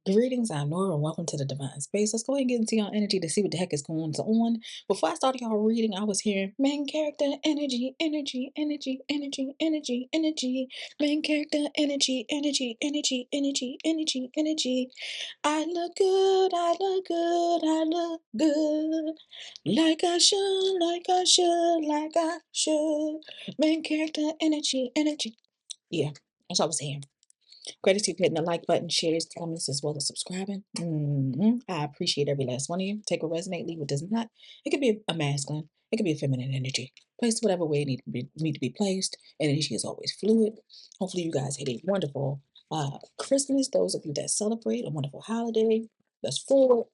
Greetings, I'm Nora, and welcome to the Divine Space. Let's go ahead and get into your energy to see what the heck is going on. Before I started y'all reading, I was hearing main character energy, energy, energy, energy, energy, energy, main character energy, energy, energy, energy, energy, energy. I look good, I look good, I look good. Like I should, like I should, like I should. Main character energy, energy. Yeah, that's what I was hearing. Gratitude for hitting the like button, shares, comments, as well as subscribing. I appreciate every last one of you. Take what resonate, leave what does not. It could be a masculine, it could be a feminine energy. Placed whatever way it need to be placed. Energy is always fluid. Hopefully, you guys had a wonderful Christmas. Those of you that celebrate, a wonderful holiday. That's forward,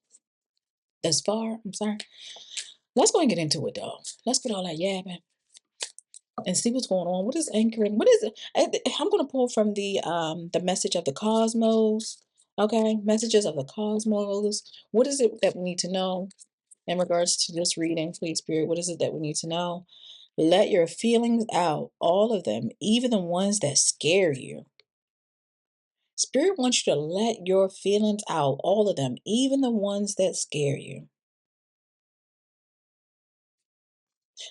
that's far. I'm sorry. Let's go and get into it, though. Let's get all that yapping and see what's going on. What is anchoring? What is it? I'm going to pull from the message of the cosmos. Okay, messages of the cosmos. What is it that we need to know in regards to this reading, please, Spirit? What is it that we need to know? Let your feelings out, all of them, even the ones that scare you. Spirit wants you to let your feelings out, all of them, even the ones that scare you.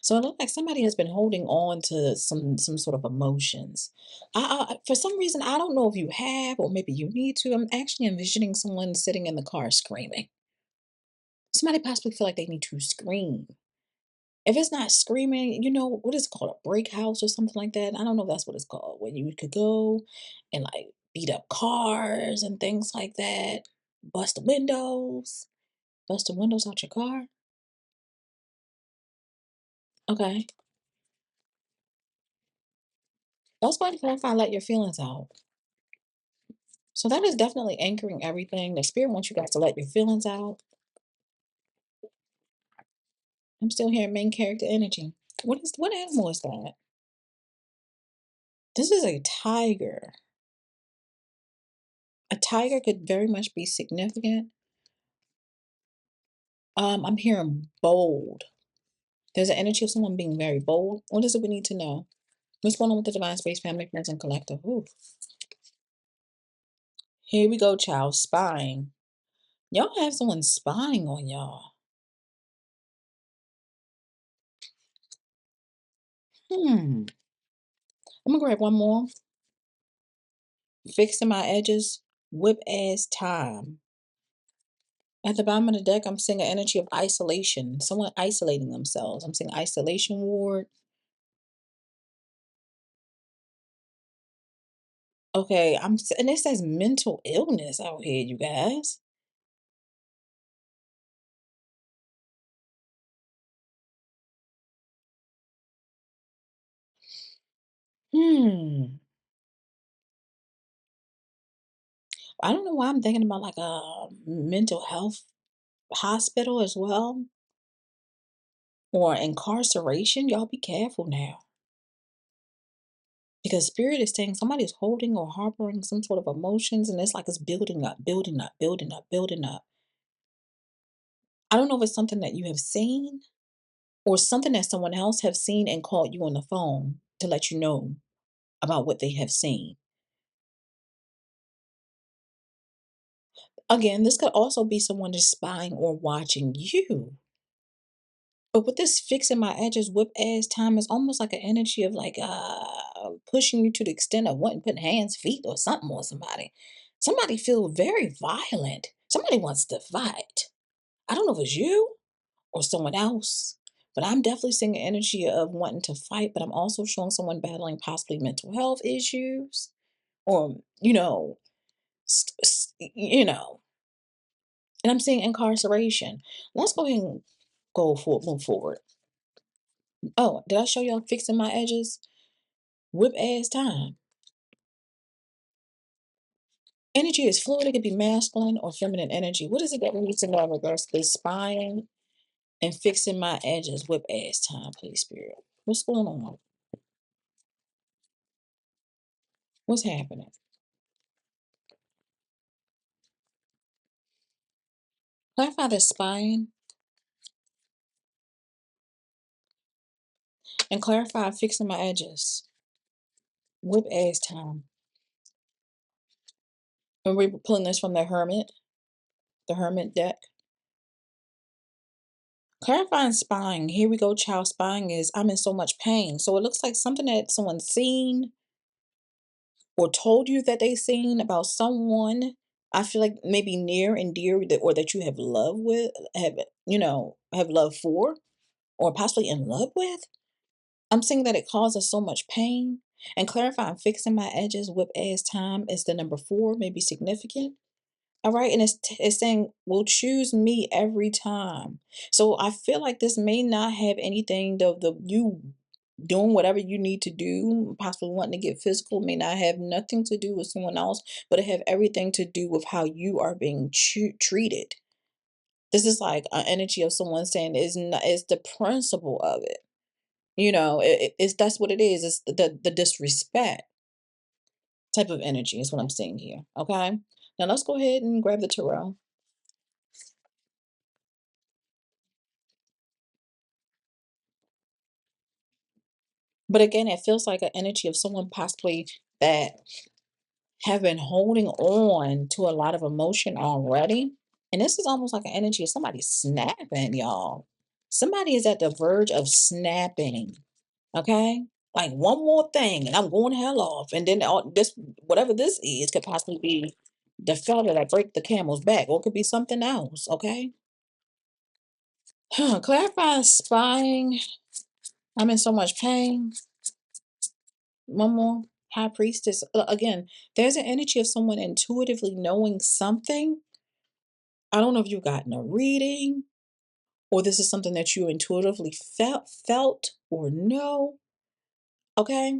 So it looks like somebody has been holding on to some sort of emotions. For some reason, I don't know if you have or maybe you need to. I'm actually envisioning someone sitting in the car screaming. Somebody possibly feel like they need to scream. If it's not screaming, what is it called? A break house or something like that. I don't know if that's what it's called. Where you could go and like beat up cars and things like that. Bust the windows. Bust the windows out your car. Okay. That's why to clarify, let your feelings out. So that is definitely anchoring everything. The spirit wants you guys to let your feelings out. I'm still hearing main character energy. What animal is that? This is a tiger. A tiger could very much be significant. I'm hearing bold. There's an energy of someone being very bold. What is it we need to know? What's going on with the Divine Space family, friends, and collective? Ooh. Here we go, child. Spying. Y'all have someone spying on y'all. I'm gonna grab one more. Fixing my edges. Whip ass time. At the bottom of the deck, I'm seeing an energy of isolation. Someone isolating themselves. I'm seeing isolation ward. Okay, and it says mental illness out here, you guys. Hmm. I don't know why I'm thinking about like a mental health hospital as well, or incarceration. Y'all be careful now. Because spirit is saying somebody's holding or harboring some sort of emotions, and it's like it's building up, building up, building up, building up. I don't know if it's something that you have seen or something that someone else have seen and called you on the phone to let you know about what they have seen. Again, this could also be someone just spying or watching you. But with this fixing my edges, whip ass time is almost like an energy of like pushing you to the extent of wanting putting hands, feet, or something on somebody. Somebody feel very violent. Somebody wants to fight. I don't know if it's you or someone else, but I'm definitely seeing an energy of wanting to fight. But I'm also showing someone battling possibly mental health issues or and I'm seeing incarceration. Let's go ahead and move forward. Oh, did I show y'all fixing my edges? Whip ass time. Energy is fluid. It could be masculine or feminine energy. What is it that we need to know in regards to this spying and fixing my edges? Whip ass time, please, spirit. What's going on? What's happening? Clarify the spying and clarify fixing my edges. Whip ass time. And we're pulling this from the Hermit deck. Clarifying spying. Here we go, child. Spying is I'm in so much pain. So it looks like something that someone's seen or told you that they seen about someone. I feel like maybe near and dear that or that you have love with, have love for, or possibly in love with. I'm saying that it causes so much pain. And clarifying fixing my edges with as time is the number 4, maybe significant. All right, and it's saying, "Will choose me every time." So I feel like this may not have anything the you doing whatever you need to do, possibly wanting to get physical, may not have nothing to do with someone else, but it have everything to do with how you are being treated. This is like an energy of someone saying is not is the principle of it. It's that's what it is. It's the disrespect type of energy is what I'm seeing here. Okay. Now let's go ahead and grab the tarot. But again, it feels like an energy of someone possibly that have been holding on to a lot of emotion already. And this is almost like an energy of somebody snapping, y'all. Somebody is at the verge of snapping. Okay. Like one more thing, and I'm going hell off. And then all this, whatever this is, could possibly be the feather that break the camel's back, or it could be something else. Okay. Clarify spying. I'm in so much pain. One more. High priestess. Again, there's an energy of someone intuitively knowing something. I don't know if you've gotten a reading or this is something that you intuitively felt or know. Okay.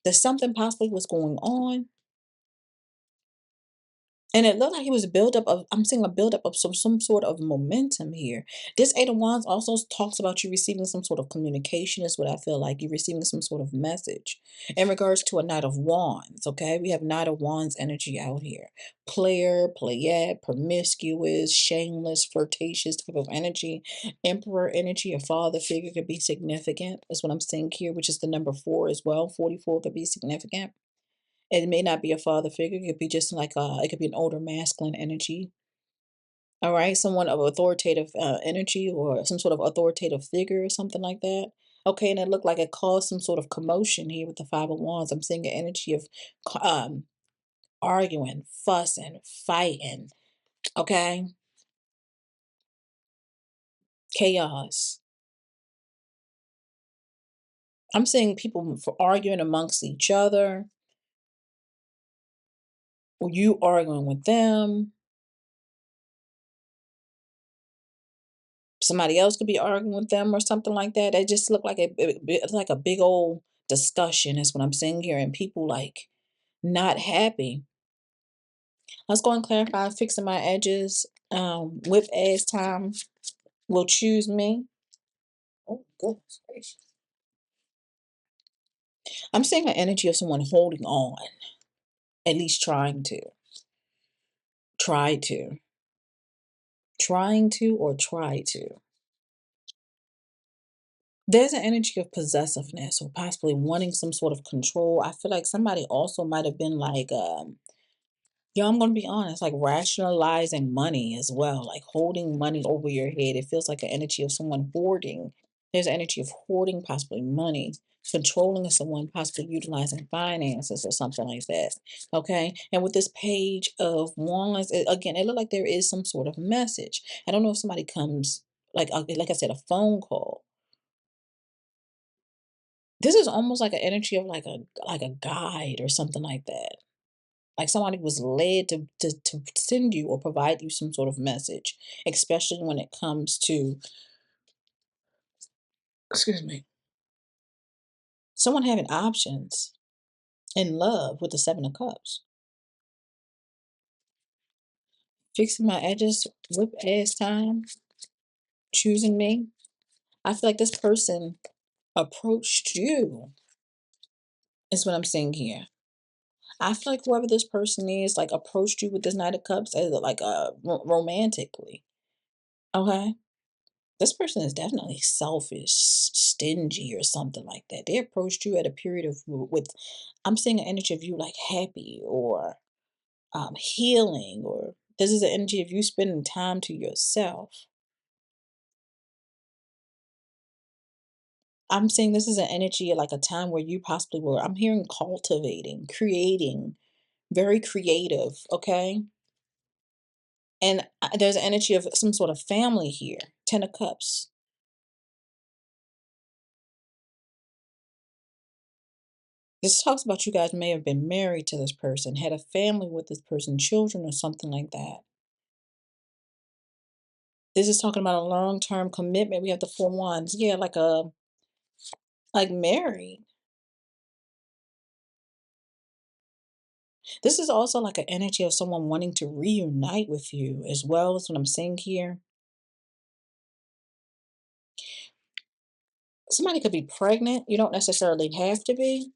That something possibly was going on. And it looked like it was a buildup of I'm seeing a buildup of some sort of momentum here. This Eight of Wands also talks about you receiving some sort of communication, is what I feel like. You're receiving some sort of message in regards to a Knight of Wands. Okay. We have Knight of Wands energy out here. Player, playette, promiscuous, shameless, flirtatious type of energy. Emperor energy, a father figure could be significant, is what I'm seeing here, which is the number 4 as well. 44 could be significant. It may not be a father figure, it could be just like it could be an older masculine energy. All right, someone of authoritative energy or some sort of authoritative figure or something like that. Okay, and it looked like it caused some sort of commotion here with the 5 of Wands. I'm seeing an energy of arguing, fussing, fighting. Okay, chaos. I'm seeing people for arguing amongst each other, or you arguing with them. Somebody else could be arguing with them or something like that. It just looked like it's like a big old discussion is what I'm seeing here, and people like not happy. Let's go and clarify fixing my edges. With as time will choose me. Oh goodness gracious. I'm seeing an energy of someone holding on, at least try to, trying to, or try to. There's an energy of possessiveness or possibly wanting some sort of control. I feel like somebody also might have been like, yeah, I'm gonna be honest, like rationalizing money as well, like holding money over your head. It feels like an energy of someone hoarding. There's an energy of hoarding possibly money, controlling someone, possibly utilizing finances or something like that. Okay. And with this page of wands, again, it looked like there is some sort of message. I don't know if somebody comes like I said, a phone call. This is almost like an energy of like a guide or something like that. Like somebody was led to send you or provide you some sort of message, especially when it comes to, excuse me, someone having options in love with the 7 of Cups. Fixing my edges with as time, choosing me. I feel like this person approached you, is what I'm saying here. I feel like whoever this person is, like approached you with this Knight of Cups as like romantically. Okay. This person is definitely selfish, stingy, or something like that. They approached you at a period of with I'm seeing an energy of you like happy or healing, or this is the energy of you spending time to yourself. I'm saying this is an energy like a time where you possibly were, I'm hearing cultivating, creating, very creative, okay? And there's an energy of some sort of family here. 10 of Cups. This talks about you guys may have been married to this person, had a family with this person, children or something like that. This is talking about a long-term commitment. We have the Four Wands. Yeah, like married. This is also like an energy of someone wanting to reunite with you as well, is what I'm seeing here. Somebody could be pregnant. You don't necessarily have to be.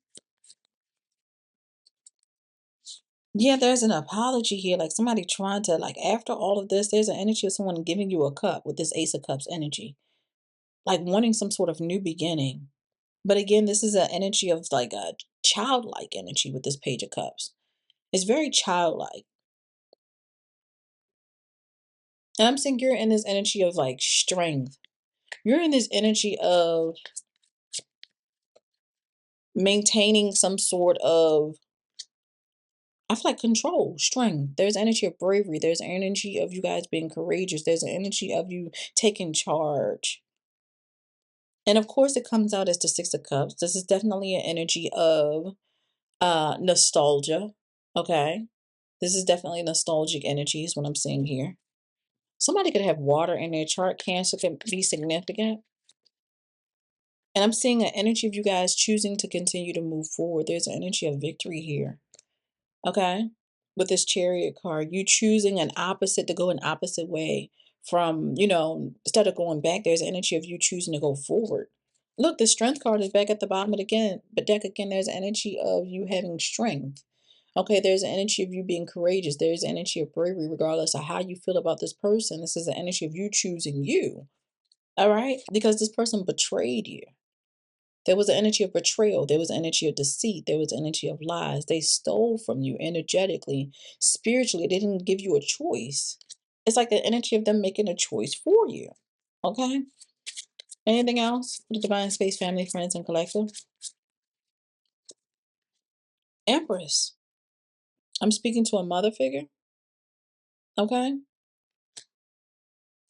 Yeah, there's an apology here. Like somebody trying to, like, after all of this, there's an energy of someone giving you a cup with this Ace of Cups energy, like wanting some sort of new beginning. But again, this is an energy of like a childlike energy with this Page of Cups. It's very childlike. And I'm saying you're in this energy of like strength. You're in this energy of maintaining some sort of, I feel like, control, strength. There's energy of bravery. There's energy of you guys being courageous. There's an energy of you taking charge. And of course, it comes out as the Six of Cups. This is definitely an energy of nostalgia. Okay. This is definitely nostalgic energy, is what I'm seeing here. Somebody could have water in their chart. Cancer can be significant. And I'm seeing an energy of you guys choosing to continue to move forward. There's an energy of victory here. Okay. With this Chariot card, you choosing an opposite, to go an opposite way from, instead of going back, there's energy of you choosing to go forward. Look, the Strength card is back at the bottom of the again, but deck again, there's energy of you having strength. Okay, there's an energy of you being courageous. There's energy of bravery, regardless of how you feel about this person. This is the energy of you choosing you. All right, because this person betrayed you. There was an energy of betrayal. There was energy of deceit. There was energy of lies. They stole from you energetically, spiritually. They didn't give you a choice. It's like the energy of them making a choice for you. Okay. Anything else for the Divine Space family, friends, and collective? Empress. I'm speaking to a mother figure. Okay.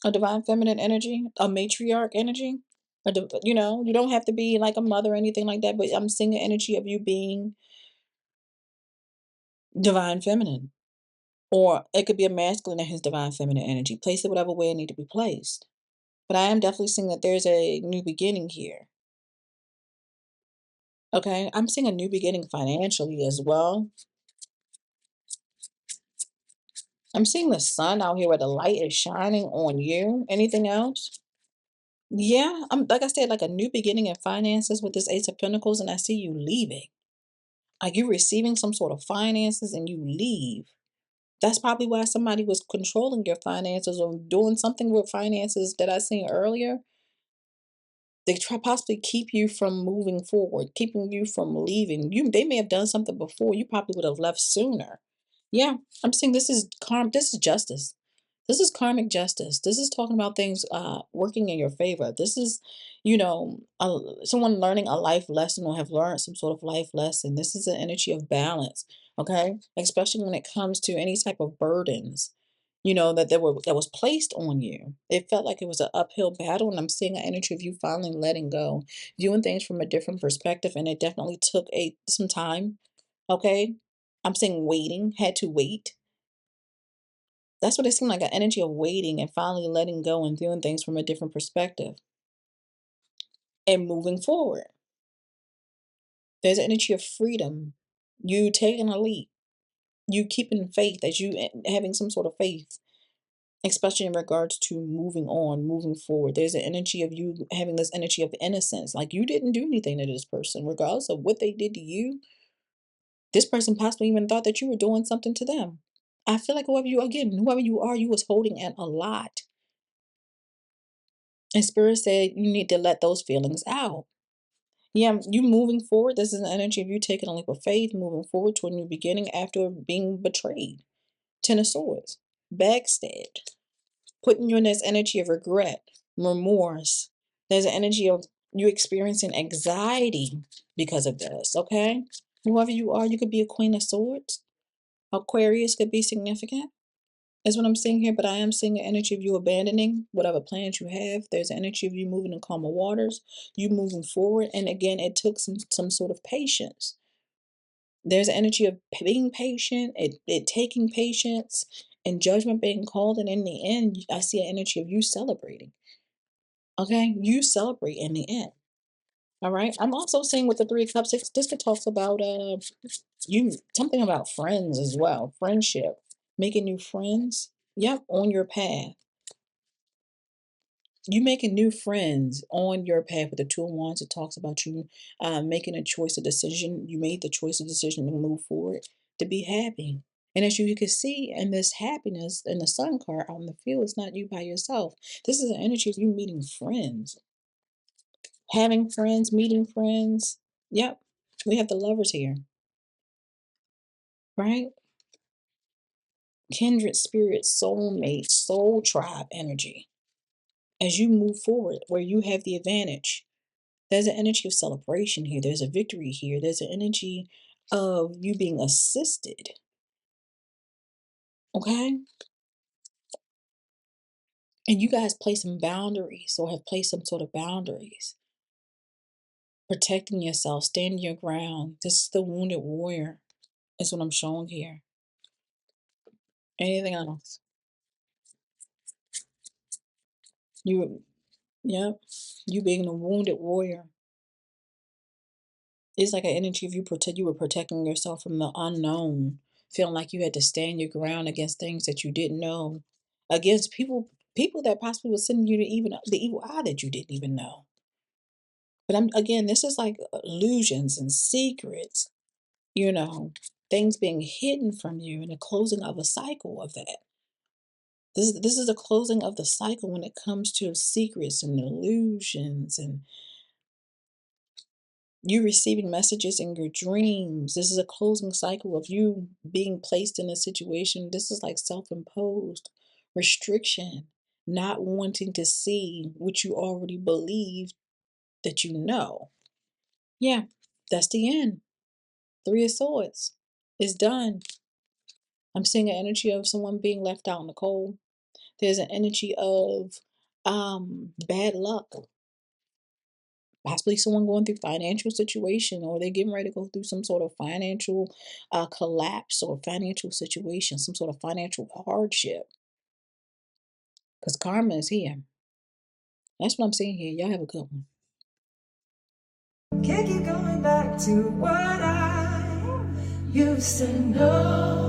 A divine feminine energy, a matriarch energy. You don't have to be like a mother or anything like that, but I'm seeing the energy of you being divine feminine. Or it could be a masculine that has divine feminine energy. Place it whatever way it need to be placed. But I am definitely seeing that there's a new beginning here. Okay. I'm seeing a new beginning financially as well. I'm seeing the sun out here where the light is shining on you. Anything else? Yeah. I'm like I said, like a new beginning in finances with this Ace of Pentacles, and I see you leaving. Like you receiving some sort of finances and you leave. That's probably why somebody was controlling your finances or doing something with finances that I seen earlier. They try possibly keep you from moving forward, keeping you from leaving. They may have done something before. You probably would have left sooner. Yeah, I'm saying this is justice. This is karmic justice. This is talking about things working in your favor. This is, someone learning a life lesson or have learned some sort of life lesson. This is an energy of balance, okay? Especially when it comes to any type of burdens, that was placed on you. It felt like it was an uphill battle, and I'm seeing an energy of you finally letting go, viewing things from a different perspective, and it definitely took a some time. Okay, I'm seeing waiting, had to wait. That's what it seemed like, an energy of waiting and finally letting go and viewing things from a different perspective and moving forward. There's an energy of freedom. You taking a leap. You keeping faith, as you having some sort of faith, especially in regards to moving on, moving forward. There's an energy of you having this energy of innocence. Like you didn't do anything to this person, regardless of what they did to you. This person possibly even thought that you were doing something to them. I feel like whoever you are, you was holding at a lot. And Spirit said you need to let those feelings out. Yeah, you moving forward. This is an energy of you taking a leap of faith, moving forward to a new beginning after being betrayed. Ten of Swords, backstabbed, putting you in this energy of regret, remorse. There's an energy of you experiencing anxiety because of this, okay? Whoever you are, you could be a Queen of Swords. Aquarius could be significant. Is what I'm seeing here, but I am seeing an energy of you abandoning whatever plans you have. There's an energy of you moving in calmer waters, you moving forward. And again, it took some sort of patience. There's an energy of being patient, it taking patience, and judgment being called. And in the end, I see an energy of you celebrating. Okay, you celebrate in the end. All right. I'm also seeing with the Three of Cups, this could talk about you something about friends as well, friendship, making new friends. Yep, on your path. You making new friends on your path with the Two of Wands. It talks about you making a choice, a decision. You made the choice, a decision to move forward, to be happy. And as you can see in this happiness in the Sun card on the field, it's not you by yourself. This is an energy of you meeting friends, having friends, meeting friends. Yep, we have the Lovers here, right? Kindred spirit, soulmate, soul tribe energy. As you move forward, where you have the advantage, there's an energy of celebration here. There's a victory here. There's an energy of you being assisted. Okay? And you guys place some boundaries or have placed some sort of boundaries. Protecting yourself, standing your ground. This is the wounded warrior, is what I'm showing here. Anything else? You, yep. You being the wounded warrior. It's like an energy of you were protecting yourself from the unknown, feeling like you had to stand your ground against things that you didn't know, against people that possibly was sending you to even the evil eye that you didn't even know. But I'm again, this is like illusions and secrets, you know, things being hidden from you and the closing of a cycle of that. This is a closing of the cycle when it comes to secrets and illusions and you receiving messages in your dreams. This is a closing cycle of you being placed in a situation. This is like self-imposed restriction, not wanting to see what you already believe that you know. Yeah, that's the end. Three of Swords. It's done. I'm seeing an energy of someone being left out in the cold. There's an energy of bad luck. Possibly someone going through financial situation or they're getting ready to go through some sort of financial collapse or financial situation, some sort of financial hardship. Because karma is here. That's what I'm seeing here. Y'all have a good one. Can't keep going back to what I used to know.